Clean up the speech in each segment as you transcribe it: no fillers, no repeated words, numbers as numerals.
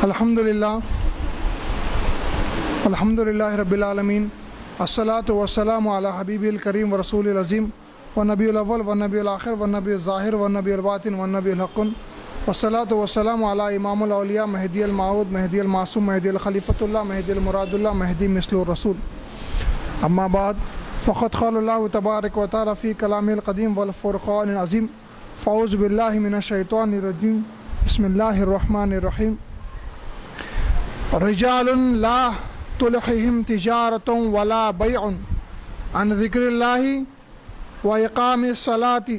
الحمدللہ رب العالمین، الصلاۃ والسلام علی حبیب الکریم و رسول العظیم و نبی الاول و نبی الآخر و نبی الظاہر و نبی الباطن و نبی الحق، والصلاۃ والسلام علی امام الاولیاء مہدی الموعود مہدی المعصوم مہدی الخلیفۃ اللہ مہدی المراد اللہ مہدی مثل الرسول. اما بعد، فقد قال اللہ تبارک و تعالی فی کلامہ القدیم والفرقان العظیم، فاعوذ باللہ من الشیطان الرجیم، بسم اللہ الرحمن الرحیم. رجال لا تلہہم تجارۃ ولا بیع عن ذکر اللہ واقام الصلاۃ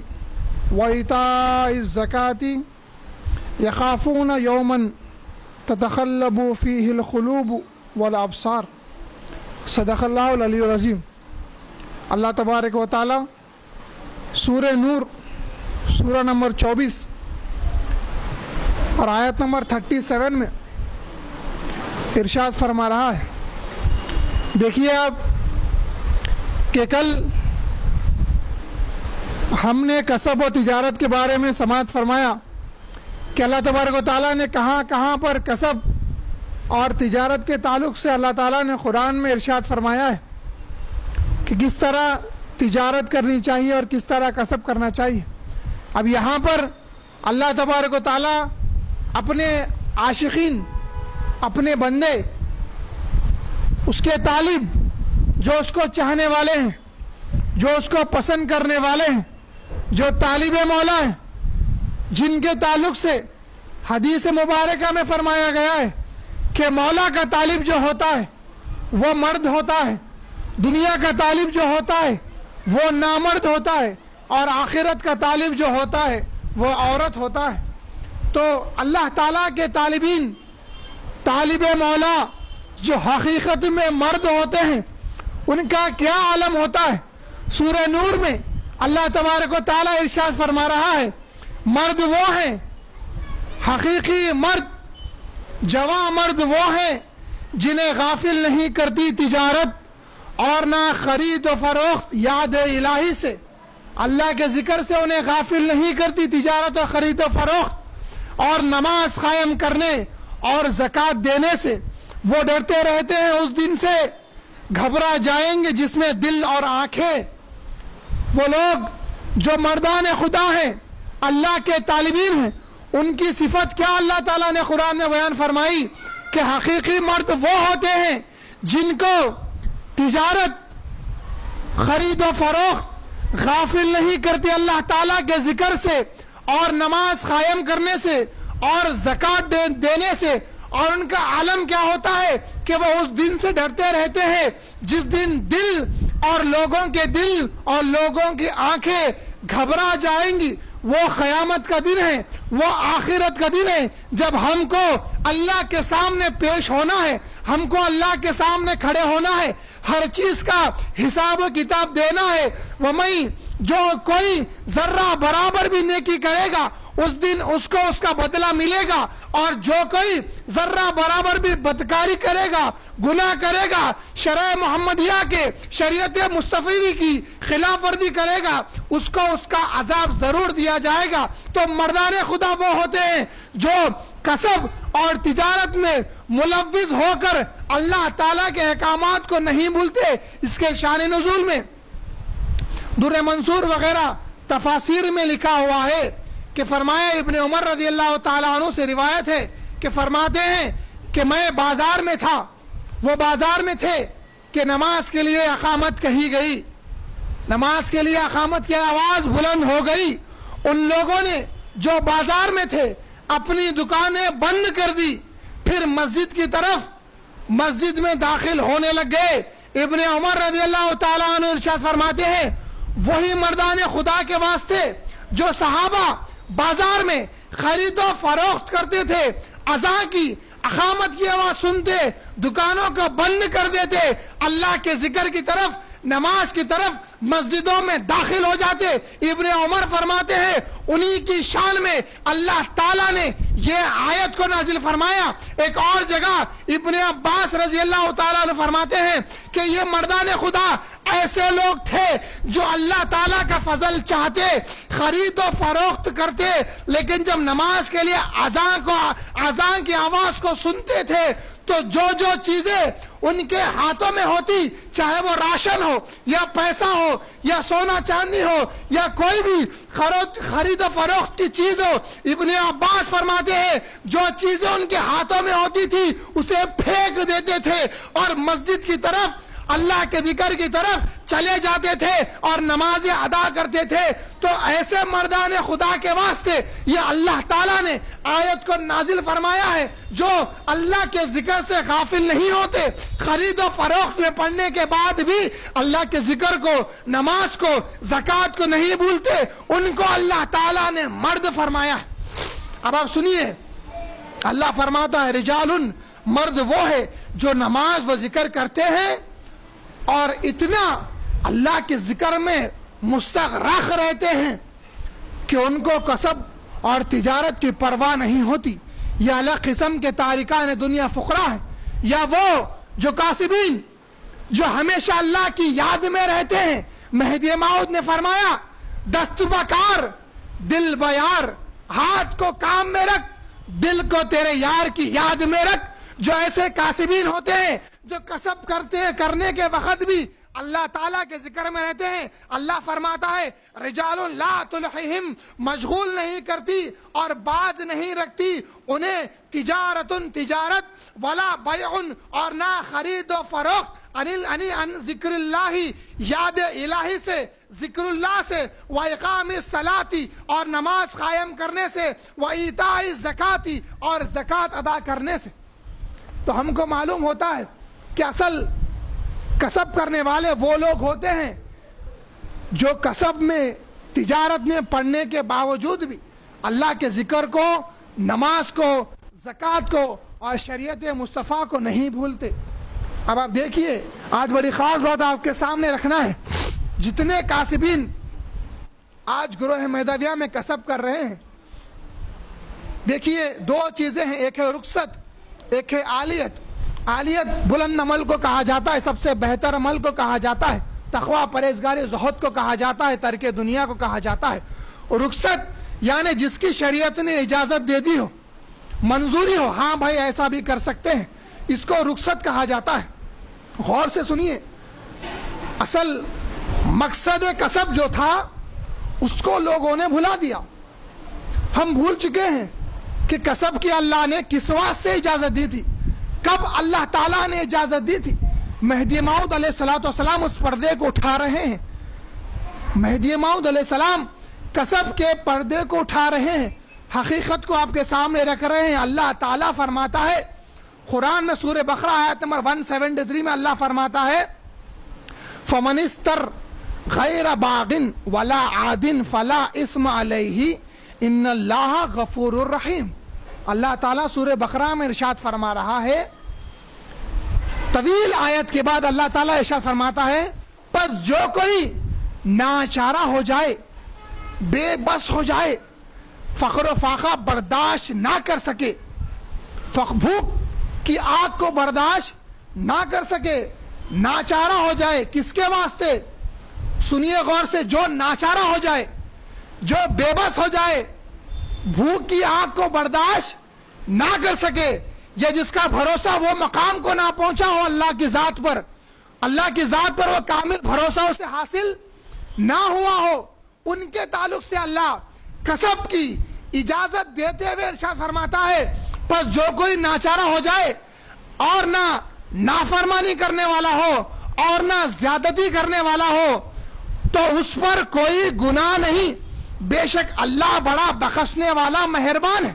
وایتاء الزکاۃ یخافون یوما تتقلب فیہ القلوب والابصار. صدق اللہ العلی العظیم. اللہ تبارک و تعالی سورہ نور سورہ نمبر 24 اور آیت نمبر 37 میں ارشاد فرما رہا ہے. دیکھیے آپ کہ کل ہم نے کسب و تجارت کے بارے میں سماعت فرمایا کہ اللہ تبارک و تعالیٰ نے کہاں کہاں پر کسب اور تجارت کے تعلق سے اللہ تعالیٰ نے قرآن میں ارشاد فرمایا ہے کہ کس طرح تجارت کرنی چاہیے اور کس طرح کسب کرنا چاہیے. اب یہاں پر اللہ تبارک و تعالیٰ اپنے عاشقین، اپنے بندے، اس کے طالب جو اس کو چاہنے والے ہیں، جو اس کو پسند کرنے والے ہیں، جو طالب مولا ہیں، جن کے تعلق سے حدیث مبارکہ میں فرمایا گیا ہے کہ مولا کا طالب جو ہوتا ہے وہ مرد ہوتا ہے، دنیا کا طالب جو ہوتا ہے وہ نامرد ہوتا ہے، اور آخرت کا طالب جو ہوتا ہے وہ عورت ہوتا ہے. تو اللہ تعالیٰ کے طالبین، طالب مولا جو حقیقت میں مرد ہوتے ہیں، ان کا کیا عالم ہوتا ہے. سورہ نور میں اللہ تبارک و تعالیٰ ارشاد فرما رہا ہے، مرد وہ ہیں، حقیقی مرد، جواں مرد وہ ہیں جنہیں غافل نہیں کرتی تجارت اور نہ خرید و فروخت یاد الہی سے. اللہ کے ذکر سے انہیں غافل نہیں کرتی تجارت و خرید و فروخت، اور نماز قائم کرنے اور زکوٰۃ دینے سے وہ ڈرتے رہتے ہیں اس دن سے گھبرا جائیں گے جس میں دل اور آنکھیں. وہ لوگ جو مردان خدا ہیں، اللہ کے طالبین ہیں، ان کی صفت کیا اللہ تعالیٰ نے قرآن میں بیان فرمائی کہ حقیقی مرد وہ ہوتے ہیں جن کو تجارت، خرید و فروخت غافل نہیں کرتی اللہ تعالیٰ کے ذکر سے اور نماز قائم کرنے سے اور زکوٰۃ دینے سے. اور ان کا عالم کیا ہوتا ہے کہ وہ اس دن سے ڈرتے رہتے ہیں جس دن دل اور لوگوں کے دل اور لوگوں کی آنکھیں گھبرا جائیں گی. وہ قیامت کا دن ہے، وہ آخرت کا دن ہے جب ہم کو اللہ کے سامنے پیش ہونا ہے، ہم کو اللہ کے سامنے کھڑے ہونا ہے، ہر چیز کا حساب و کتاب دینا ہے. وَمَن جو کوئی ذرہ برابر بھی نیکی کرے گا اس دن اس کو اس کا بدلہ ملے گا، اور جو کوئی ذرہ برابر بھی بدکاری کرے گا، گناہ کرے گا، شرع محمدیہ کے، شریعت مصطفی کی خلاف ورزی کرے گا، اس کو اس کا عذاب ضرور دیا جائے گا. تو مردان خدا وہ ہوتے ہیں جو کسب اور تجارت میں ملوث ہو کر اللہ تعالیٰ کے احکامات کو نہیں بھولتے. اس کے شان نزول میں در منصور وغیرہ تفاسیر میں لکھا ہوا ہے کہ فرمایا ابن عمر رضی اللہ تعالیٰ عنہ سے روایت ہے کہ فرماتے ہیں کہ میں بازار میں تھا، وہ بازار میں تھے کہ نماز کے لیے اقامت کہی گئی، نماز کے لیے اقامت کی آواز بلند ہو گئی. ان لوگوں نے جو بازار میں تھے اپنی دکانیں بند کر دی، پھر مسجد کی طرف مسجد میں داخل ہونے لگ گئے. ابن عمر رضی اللہ تعالیٰ عنہ ارشاد فرماتے ہیں، وہی مردان خدا کے واسطے جو صحابہ بازار میں خرید و فروخت کرتے تھے، اذان کی اقامت کی آواز سنتے دکانوں کو بند کر دیتے، اللہ کے ذکر کی طرف نماز کی طرف مسجدوں میں داخل ہو جاتے۔ ابن عمر فرماتے ہیں انہی کی شان میں اللہ تعالیٰ نے یہ آیت کو نازل فرمایا۔ ایک اور جگہ ابن عباس رضی اللہ تعالیٰ عنہ فرماتے ہیں کہ یہ مردان خدا ایسے لوگ تھے جو اللہ تعالیٰ کا فضل چاہتے، خرید و فروخت کرتے، لیکن جب نماز کے لیے اذان کی آواز کو سنتے تھے تو جو چیزیں ان کے ہاتھوں میں ہوتی، چاہے وہ راشن ہو یا پیسہ ہو یا سونا چاندی ہو یا کوئی بھی خرید و فروخت کی چیز ہو، ابن عباس فرماتے ہیں جو چیزیں ان کے ہاتھوں میں ہوتی تھی اسے پھینک دیتے تھے اور مسجد کی طرف، اللہ کے ذکر کی طرف چلے جاتے تھے اور نمازیں ادا کرتے تھے۔ تو ایسے مردان خدا کے واسطے یہ اللہ تعالیٰ نے آیت کو نازل فرمایا ہے جو اللہ کے ذکر سے غافل نہیں ہوتے، خرید و فروخت میں پڑھنے کے بعد بھی اللہ کے ذکر کو، نماز کو، زکوٰۃ کو نہیں بھولتے، ان کو اللہ تعالیٰ نے مرد فرمایا ہے۔ اب آپ سنیے، اللہ فرماتا ہے رجال، مرد وہ ہے جو نماز و ذکر کرتے ہیں اور اتنا اللہ کے ذکر میں مستغرق رہتے ہیں کہ ان کو کسب اور تجارت کی پرواہ نہیں ہوتی۔ یہ الگ قسم کے تارکان دنیا فقراء ہیں، یا وہ جو کاسبین جو ہمیشہ اللہ کی یاد میں رہتے ہیں۔ مہدی موعود نے فرمایا دست بکار دل بیار، ہاتھ کو کام میں رکھ، دل کو تیرے یار کی یاد میں رکھ۔ جو ایسے کاسبین ہوتے ہیں جو کسب کرتے ہیں، کرنے کے وقت بھی اللہ تعالیٰ کے ذکر میں رہتے ہیں، اللہ فرماتا ہے رجال لا تلہہم، مشغول نہیں کرتی اور باز نہیں رکھتی انہیں تجارت ولا بیع، اور نہ خرید و فروخت، ان ذکر اللہ، یاد الہی سے، ذکر اللہ سے، وَإِقَامِ الصَّلَاةِ، اور نماز قائم کرنے سے، وَإِيتَاءِ الزَّكَاةِ، اور زکوٰۃ ادا کرنے سے۔ تو ہم کو معلوم ہوتا ہے کہ اصل کسب کرنے والے وہ لوگ ہوتے ہیں جو کسب میں، تجارت میں پڑھنے کے باوجود بھی اللہ کے ذکر کو، نماز کو، زکوٰۃ کو اور شریعت مصطفیٰ کو نہیں بھولتے۔ اب آپ دیکھیے، آج بڑی خاص بات آپ کے سامنے رکھنا ہے، جتنے کاسبین آج گروہ مہدویہ میں کسب کر رہے ہیں، دیکھیے دو چیزیں ہیں، ایک ہے رخصت، ایک ہے عالیت۔ عالیت بلند عمل کو کہا جاتا ہے، سب سے بہتر عمل کو کہا جاتا ہے، تقوی، پرہیزگاری، زہد کو کہا جاتا ہے، ترک دنیا کو کہا جاتا ہے۔ رخصت یعنی جس کی شریعت نے اجازت دے دی ہو، منظوری ہو، ہاں بھائی ایسا بھی کر سکتے ہیں، اس کو رخصت کہا جاتا ہے۔ غور سے سنیے، اصل مقصد کسب جو تھا اس کو لوگوں نے بھلا دیا۔ ہم بھول چکے ہیں کہ کسب کی اللہ نے کس واسطے اجازت دی تھی، کب اللہ تعالیٰ نے اجازت دی تھی۔ مہدی موعود علیہ السلام اس پردے کو اٹھا رہے ہیں، مہدی موعود علیہ السلام کسب کے پردے کو اٹھا رہے ہیں، حقیقت کو آپ کے سامنے رکھ رہے ہیں۔ اللہ تعالیٰ فرماتا ہے قرآن میں سورہ بقرہ آیت نمبر 173 میں اللہ فرماتا ہے فَمَنِ اسْتَرْ غَيْرَ بَاغٍ وَلَا عَادٍ فَلَا إِثْمَ عَلَيْهِ إِنَّ اللَّهَ غَفُورٌ رَحِيمٌ۔ اللہ تعالیٰ سورہ بقرہ میں ارشاد فرما رہا ہے، طویل آیت کے بعد اللہ تعالیٰ ارشاد فرماتا ہے پس جو کوئی ناچارہ ہو جائے، بے بس ہو جائے، فقر و فاقہ برداشت نہ کر سکے، بھوک کی آگ کو برداشت نہ کر سکے، ناچارہ ہو جائے، کس کے واسطے؟ سنیے غور سے، جو ناچارہ ہو جائے، جو بے بس ہو جائے، بھوک کی آگ کو برداشت نہ کر سکے، یا جس کا بھروسہ وہ مقام کو نہ پہنچا ہو اللہ کی ذات پر، اللہ کی ذات پر وہ کامل بھروسہ اسے حاصل نہ ہوا ہو، ان کے تعلق سے اللہ کسب کی اجازت دیتے ہوئے ارشاد فرماتا ہے پس جو کوئی ناچارہ ہو جائے اور نہ نافرمانی کرنے والا ہو اور نہ زیادتی کرنے والا ہو تو اس پر کوئی گناہ نہیں، بے شک اللہ بڑا بخشنے والا مہربان ہے۔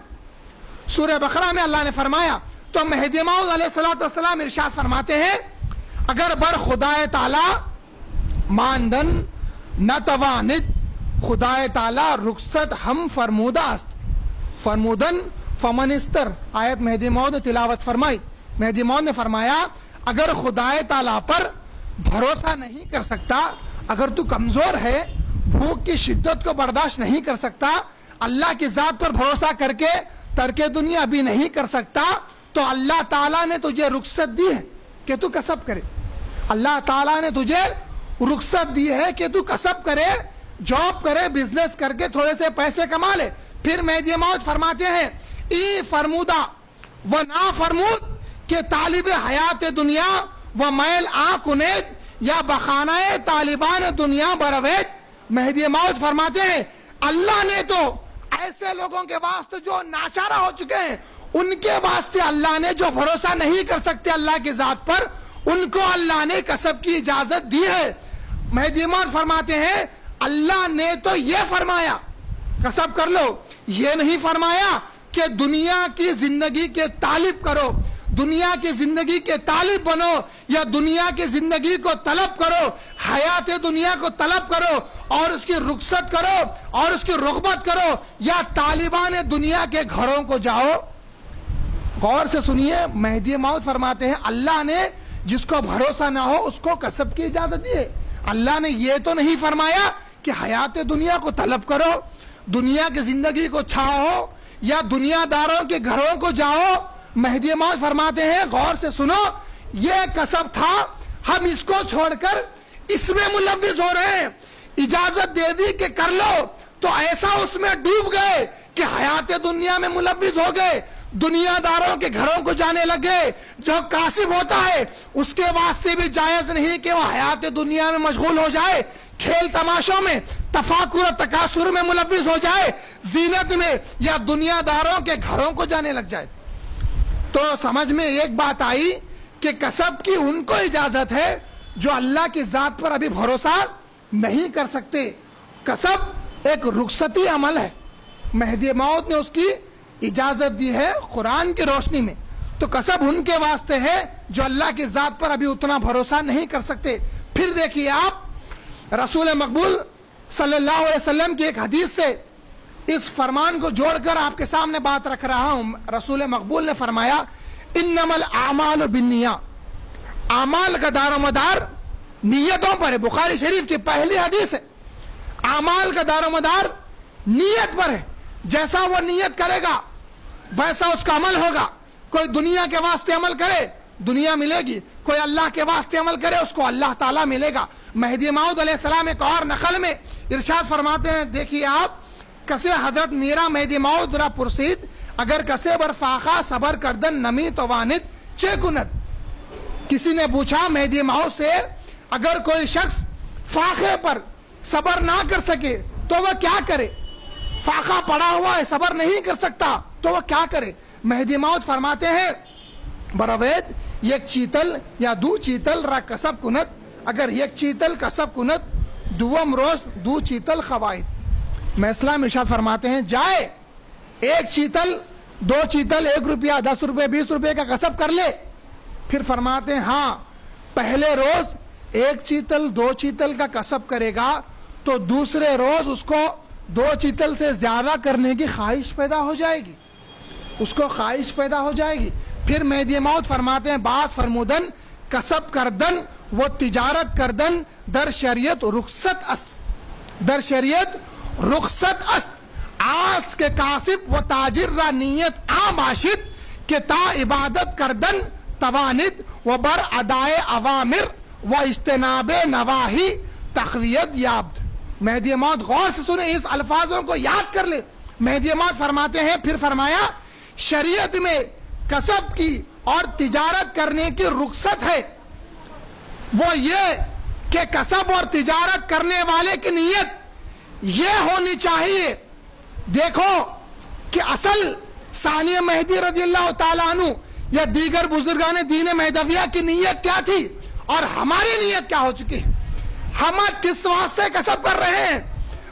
سورہ بقرہ میں اللہ نے فرمایا، تو مہدی موعود علیہ السلام ارشاد فرماتے ہیں اگر بر خدای تعالی ماندن نتواند، خدای تعالی رخصت ہم فرمودہ است، فرمودن فمن استر، آیت مہدی موعود نے تلاوت فرمائی۔ مہدی موعود نے فرمایا اگر خدای تعالی پر بھروسہ نہیں کر سکتا، اگر تو کمزور ہے، بھوک کی شدت کو برداشت نہیں کر سکتا، اللہ کی ذات پر بھروسہ کر کے ترک دنیا ابھی نہیں کر سکتا، تو اللہ تعالیٰ نے تجھے رخصت دی ہے کہ تو کسب کرے. اللہ تعالیٰ نے تجھے رخصت دی ہے کہ تو کسب کرے، جاب کرے، بزنس کر کے تھوڑے سے پیسے کما لے. پھر مہدی موعود فرماتے ہیں ای فرمودہ و نا فرمود کہ طالب حیات دنیا و میل آ کنید یا بخانہ طالبان دنیا بروید. مہدی موعود فرماتے ہیں اللہ نے تو ایسے لوگوں کے واسطے جو ناچارہ ہو چکے ہیں، ان کے واسطے اللہ نے جو بھروسہ نہیں کر سکتے اللہ کی ذات پر، ان کو اللہ نے کسب کی اجازت دی ہے. مہدی موعود فرماتے ہیں اللہ نے تو یہ فرمایا کسب کر لو، یہ نہیں فرمایا کہ دنیا کی زندگی کے طالب کرو، دنیا کی زندگی کے طالب بنو، یا دنیا کی زندگی کو طلب کرو، حیات دنیا کو طلب کرو اور اس کی رخصت کرو اور اس کی رغبت کرو، یا طالبان دنیا کے گھروں کو جاؤ. غور سے سنیے، مہدی موعود فرماتے ہیں اللہ نے جس کو بھروسہ نہ ہو اس کو کسب کی اجازت دی ہے. اللہ نے یہ تو نہیں فرمایا کہ حیات دنیا کو طلب کرو، دنیا کی زندگی کو چھاؤ یا دنیا داروں کے گھروں کو جاؤ. مہدی موعود فرماتے ہیں غور سے سنو، یہ کسب تھا، ہم اس کو چھوڑ کر اس میں ملوث ہو رہے ہیں. اجازت دے دی کہ کر لو تو ایسا اس میں ڈوب گئے کہ حیات دنیا میں ملوث ہو گئے، دنیا داروں کے گھروں کو جانے لگے. جو کاسب ہوتا ہے اس کے واسطے بھی جائز نہیں کہ وہ حیات دنیا میں مشغول ہو جائے، کھیل تماشوں میں، تفاکر و تکاثر میں ملوث ہو جائے، زینت میں، یا دنیا داروں کے گھروں کو جانے لگ جائے. تو سمجھ میں ایک بات آئی کہ کسب کی ان کو اجازت ہے جو اللہ کی ذات پر ابھی بھروسہ نہیں کر سکتے. کسب ایک رخصتی عمل ہے، مہدی موعود نے اس کی اجازت دی ہے قرآن کی روشنی میں. تو کسب ان کے واسطے ہے جو اللہ کی ذات پر ابھی اتنا بھروسہ نہیں کر سکتے. پھر دیکھیے آپ رسول مقبول صلی اللہ علیہ وسلم کی ایک حدیث سے اس فرمان کو جوڑ کر آپ کے سامنے بات رکھ رہا ہوں. رسول مقبول نے فرمایا انما الاعمال بالنیات، اعمال کا دار و مدار نیتوں پر ہے. بخاری شریف کی پہلی حدیث ہے. اعمال کا دار و مدار نیت پر ہے، جیسا وہ نیت کرے گا ویسا اس کا عمل ہوگا. کوئی دنیا کے واسطے عمل کرے دنیا ملے گی، کوئی اللہ کے واسطے عمل کرے اس کو اللہ تعالیٰ ملے گا. مہدی موعود علیہ السلام ایک اور نقل میں ارشاد فرماتے ہیں، دیکھیے آپ، کسے حضرت میرا مہدی موعود را پرسید اگر کسے بر فاقہ صبر کردن نمی توانت چے کنت. کسی نے پوچھا مہدی موعود سے اگر کوئی شخص فاقے پر صبر نہ کر سکے تو وہ کیا کرے؟ فاقہ پڑا ہوا ہے، صبر نہیں کر سکتا تو وہ کیا کرے؟ مہدی موعود فرماتے ہیں بروید یک چیتل یا دو چیتل را کسب کنت، اگر یک چیتل کسب کنت دوم روز دو چیتل خواہد. میں اسلام ارشاد فرماتے ہیں جائے ایک چیتل، دو چیتل، 1 روپیہ، 10 روپے، 20 روپے کا کسب کر لے. پھر فرماتے ہیں ہاں پہلے روز 1 چیتل 2 چیتل کا کسب کرے گا تو دوسرے روز اس کو 2 چیتل سے زیادہ کرنے کی خواہش پیدا ہو جائے گی، اس کو خواہش پیدا ہو جائے گی. پھر مہدی موعود فرماتے ہیں بعض فرمودن کسب کردن و تجارت کردن در شریعت رخصت است، در شریعت رخصت است. آس کے کاسب و تاجر را نیت عام باشد کہ تا عبادت کردن توانید و بر ادائے اوامر و اجتناب نواہی تقویت یابد. مہدی موعود غور سے سنیں، اس الفاظوں کو یاد کر لیں. مہدی موعود فرماتے ہیں پھر فرمایا شریعت میں کسب کی اور تجارت کرنے کی رخصت ہے، وہ یہ کہ کسب اور تجارت کرنے والے کی نیت یہ ہونی چاہیے. دیکھو کہ اصل ثانی مہدی رضی اللہ تعالیٰ عنہ یا دیگر بزرگان دین مہدویہ کی نیت کیا تھی اور ہماری نیت کیا ہو چکی ہے، ہم کس واسطے کسب کر رہے ہیں.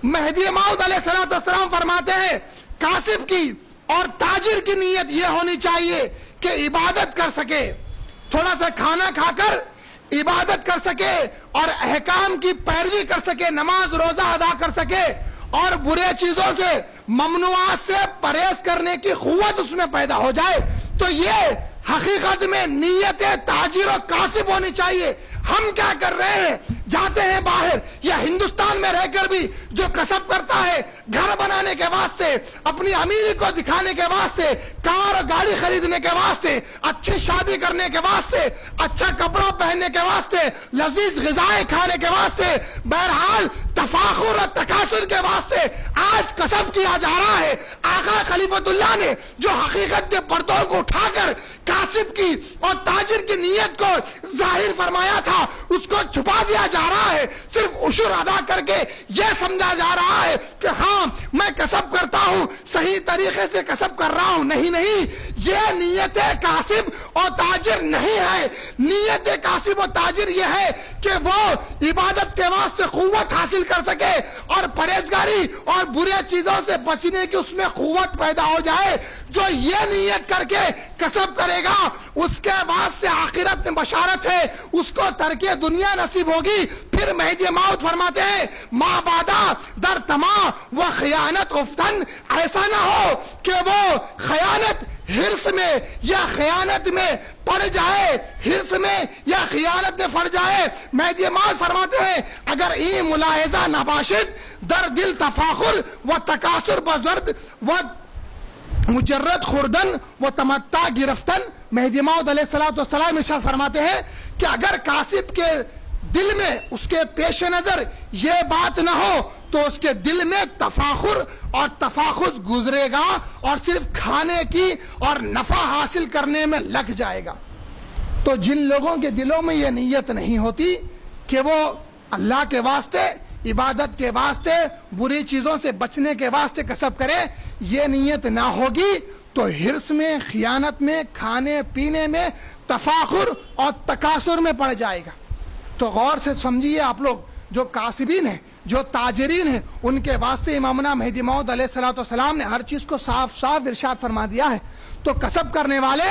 مہدی موعود علیہ السلام فرماتے ہیں کاسب کی اور تاجر کی نیت یہ ہونی چاہیے کہ عبادت کر سکے، تھوڑا سا کھانا کھا کر عبادت کر سکے اور احکام کی پیروی کر سکے، نماز روزہ ادا کر سکے اور برے چیزوں سے ممنوعات سے پرہیز کرنے کی قوت اس میں پیدا ہو جائے. تو یہ حقیقت میں نیت تاجر و کاسب ہونی چاہیے. ہم کیا کر رہے ہیں؟ جاتے ہیں باہر یا ہندوستان میں رہ کر بھی جو کسب کرتا ہے گھر بنانے کے واسطے، اپنی امیری کو دکھانے کے واسطے، کار اور گاڑی خریدنے کے واسطے، اچھی شادی کرنے کے واسطے، اچھا کپڑا پہننے کے واسطے، لذیذ غذائیں کھانے کے واسطے، بہرحال تفاخر اور تکاثر کے واسطے آج کسب کیا جا رہا ہے۔ آقا خلیفۃ اللہ نے جو حقیقت کے پردوں کو اٹھا کر کاسب کی اور تاجر کی نیت کو ظاہر فرمایا تھا، اس کو چھپا دیا جا رہا ہے۔ صرف عشر ادا کر کے یہ سمجھا جا رہا ہے کہ ہاں میں کسب کرتا ہوں، صحیح طریقے سے کسب کر رہا ہوں۔ نہیں، یہ نیت کاسب اور تاجر نہیں ہے۔ نیت کاسب اور تاجر یہ ہے کہ وہ عبادت کے واسطے قوت حاصل کر سکے اور پرہیزگاری اور برے چیزوں سے بچنے کی اس میں قوت پیدا ہو جائے۔ جو یہ نیت کر کے کسب کرے گا اس کے بعد سے آخرت میں بشارت ہے، اس کو ترک دنیا نصیب ہوگی۔ پھر مہدی موعود فرماتے ہیں ما بادا در تما و خیانت افتن، ایسا نہ ہو کہ وہ خیانت حرص میں یا خیانت میں پڑ جائے، حرص میں یا خیانت میں پڑ جائے۔ مہدی موعود فرماتے ہیں اگر این ملاحظہ نباشد در دل تفاخر و تکاثر بزرد و مجرد خوردن و تمتع گرفتن، مہدی موعود علیہ السلام ارشاد فرماتے ہیں کہ اگر کاسب کے دل میں، اس کے پیش نظر یہ بات نہ ہو تو اس کے دل میں تفاخر اور تفاخر گزرے گا اور صرف کھانے کی اور نفع حاصل کرنے میں لگ جائے گا۔ تو جن لوگوں کے دلوں میں یہ نیت نہیں ہوتی کہ وہ اللہ کے واسطے، عبادت کے واسطے، بری چیزوں سے بچنے کے واسطے کسب کرے، یہ نیت نہ ہوگی تو حرص میں، خیانت میں، کھانے پینے میں، تفاخر اور تکاثر میں پڑ جائے گا۔ تو غور سے سمجھیے آپ لوگ، جو کاسبین ہیں، جو تاجرین ہیں، ان کے واسطے امامنا مہدی موعود علیہ السلام نے ہر چیز کو صاف صاف ارشاد فرما دیا ہے۔ تو کسب کرنے والے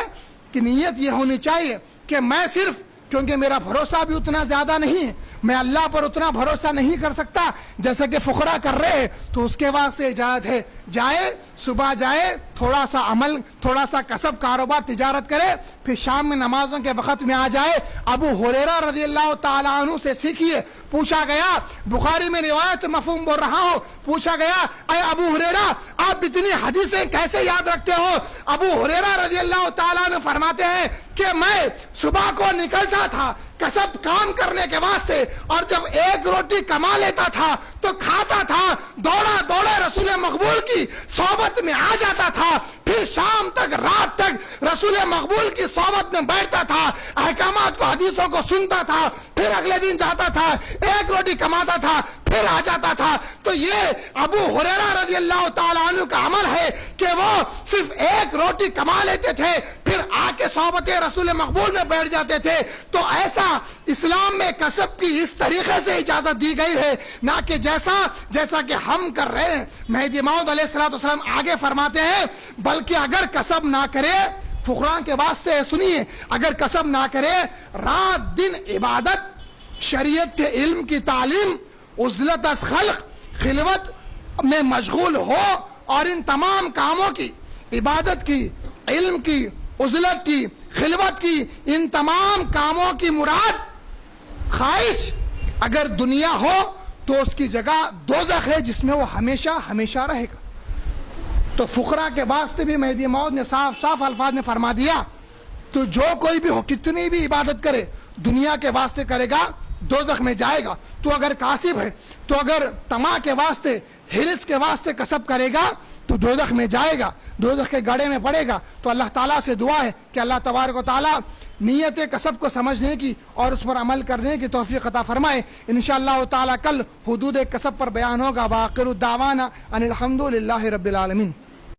کی نیت یہ ہونی چاہیے کہ میں صرف، کیونکہ میرا بھروسہ بھی اتنا زیادہ نہیں ہے، میں اللہ پر اتنا بھروسہ نہیں کر سکتا جیسا کہ فقراء کر رہے ہیں، تو اس کے واسطے اجازت ہے جائے، صبح جائے، تھوڑا سا عمل، تھوڑا سا کسب، کاروبار، تجارت کرے، پھر شام میں نمازوں کے وقت میں آ جائے۔ ابو ہریرہ رضی اللہ تعالیٰ عنہ سے سیکھیے۔ پوچھا گیا، بخاری میں روایت مفہوم بول رہا ہوں، پوچھا گیا اے ابو ہریرہ آپ اتنی حدیثیں کیسے یاد رکھتے ہو؟ ابو ہریرہ رضی اللہ تعالیٰ عنہ فرماتے ہیں کہ میں صبح کو نکلتا تھا کسب کام کرنے کے واسطے، اور جب ایک روٹی کما لیتا تھا تو کھاتا تھا، دوڑا دوڑے رسول مقبول کی صحبت میں آ جاتا تھا، پھر شام تک، رات تک رسول مقبول کی صحبت میں بیٹھتا تھا، احکامات کو، حدیثوں کو سنتا تھا، پھر اگلے دن جاتا تھا، ایک روٹی کماتا تھا، پھر آ جاتا تھا۔ تو یہ ابو ہریرہ رضی اللہ تعالیٰ عنہ کا عمل ہے کہ وہ صرف ایک روٹی کما لیتے تھے، پھر آ کے صحبت رسول مقبول میں بیٹھ جاتے تھے۔ تو ایسا اسلام میں کسب کی اس طریقے سے اجازت دی گئی ہے، نہ کہ جیسا کہ ہم کر رہے ہیں۔ مہدی موعود علیہ السلام آگے فرماتے ہیں بلکہ اگر کسب نہ کرے، فقراء کے واسطے سنیے، اگر کسب نہ کرے، رات دن عبادت، شریعت کے علم کی تعلیم، عزلت از خلق، خلوت میں مشغول ہو، اور ان تمام کاموں کی، عبادت کی، علم کی، عزلت کی، خلوت کی، ان تمام کاموں کی مراد خواہش اگر دنیا ہو تو اس کی جگہ دوزخ ہے جس میں وہ ہمیشہ ہمیشہ رہے گا۔ تو فقراء کے واسطے بھی مہدی موعود نے صاف صاف الفاظ میں فرما دیا، تو جو کوئی بھی ہو، کتنی بھی عبادت کرے، دنیا کے واسطے کرے گا دوزخ میں جائے گا۔ تو اگر کاسب ہے، تو اگر طمع کے واسطے، حرص کے واسطے کسب کرے گا تو دوزخ میں جائے گا، دوزخ کے گڑھے میں پڑے گا۔ تو اللہ تعالیٰ سے دعا ہے کہ اللہ تبارک و تعالیٰ نیت کسب کو سمجھنے کی اور اس پر عمل کرنے کی توفیق عطا فرمائے۔ انشاءاللہ تعالیٰ کل حدود کسب پر بیان ہوگا۔ وآخر الدعوانا ان الحمد للہ رب العالمین۔